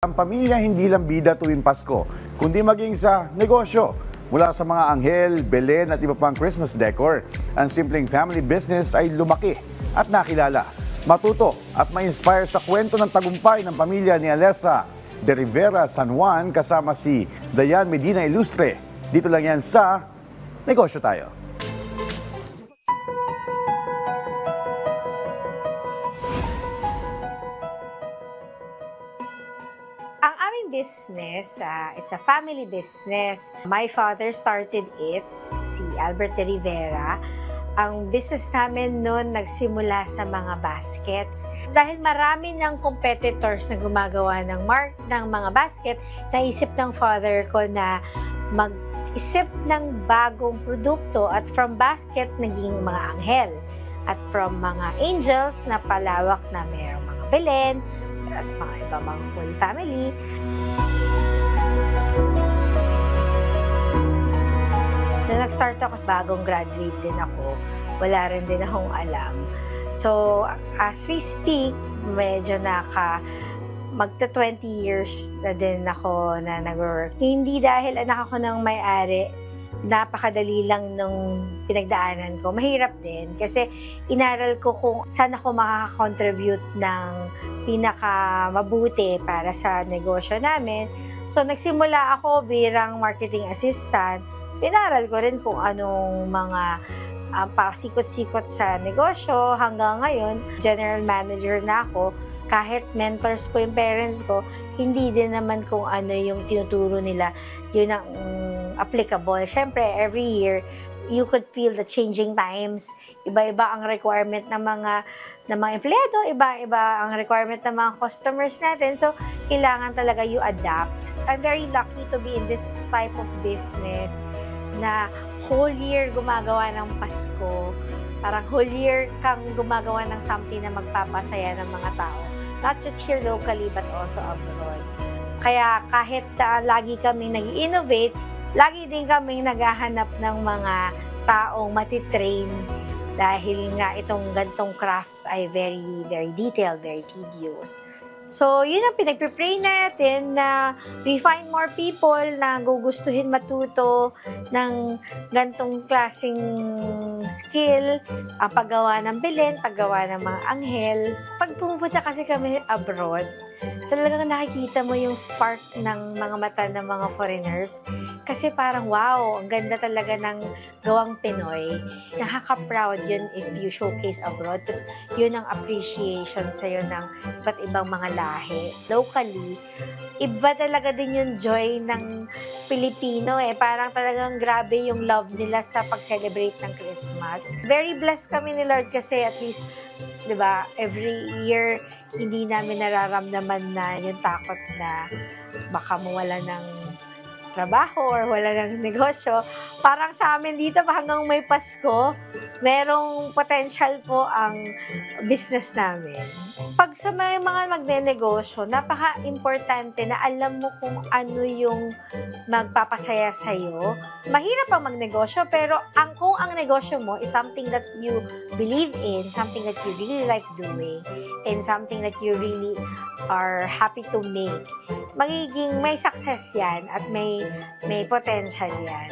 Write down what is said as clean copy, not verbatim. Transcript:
Ang pamilya hindi lang bida tuwing Pasko, kundi maging sa negosyo. Mula sa mga anghel, Belen at iba pang Christmas decor, ang simpleng family business ay lumaki at nakilala. Matuto at ma-inspire sa kwento ng tagumpay ng pamilya ni Alessa de Rivera San Juan kasama si Dayan Medina Ilustre. Dito lang yan sa Negosyo Tayo. Ang aming business, it's a family business. My father started it, si Albert de Rivera. Ang business namin noon nagsimula sa mga baskets. Dahil marami ng competitors na gumagawa ng mga basket, naisip ng father ko na mag-isip ng bagong produkto at from basket naging mga anghel. At from mga angels na palawak na mayroong mga Belen, at mga iba mga Holy Family. Nung nag-start ako, bagong graduate din ako, wala rin din akong alam. So, as we speak, medyo magta 20 years na din ako na nag-work. Hindi dahil anak ako ng may-ari, napakadali lang nung pinagdaanan ko. Mahirap din kasi inaral ko kung saan ako makaka-contribute ng pinaka-mabuti para sa negosyo namin. So, nagsimula ako bilang marketing assistant. So, inaral ko rin kung anong mga pasikot-sikot sa negosyo. Hanggang ngayon, general manager na ako. Kahit mentors ko yung parents ko, hindi din naman kung ano yung tinuturo nila, yun ang applicable. Siyempre, every year, you could feel the changing times. Iba-iba ang requirement ng mga empleyado, iba-iba ang requirement ng mga customers natin. So, kailangan talaga you adapt. I'm very lucky to be in this type of business na whole year gumagawa ng Pasko. Parang whole year kang gumagawa ng something na magpapasaya ng mga tao. Not just here locally, but also abroad. Kaya kahit lagi kaming nag-innovate, lagi din kaming naghahanap ng mga taong matitrain dahil nga itong gantong craft ay very, very detailed, very tedious. So, yun ang pinagpipray natin na we find more people na gugustuhin matuto ng gantong klaseng skill, ang paggawa ng Belen, paggawa ng mga anghel. Pag pumupunta kasi kami abroad, talagang nakikita mo yung spark ng mga mata ng mga foreigners. Kasi parang wow, ang ganda talaga ng gawang Pinoy. Nakaka-proud yun if you showcase abroad. Tapos yun ang appreciation sa'yo ng iba't ibang mga lahi. Locally, iba talaga din yung joy ng Pilipino eh. Parang talagang grabe yung love nila sa pag-celebrate ng Christmas. Very blessed kami ni Lord kasi at least, di ba, every year, hindi namin nararamdaman na yung takot na baka mawala ng trabaho or wala ng negosyo. Parang sa amin dito, hanggang may Pasko, merong potential po ang business namin. Pag sa mga magne-negosyo, napaka-importante na alam mo kung ano yung magpapasaya sa'yo. Mahirap ang magnegosyo, pero kung ang negosyo mo is something that you believe in, something that you really like doing, and something that you really are happy to make, magiging may success yan at may potential yan.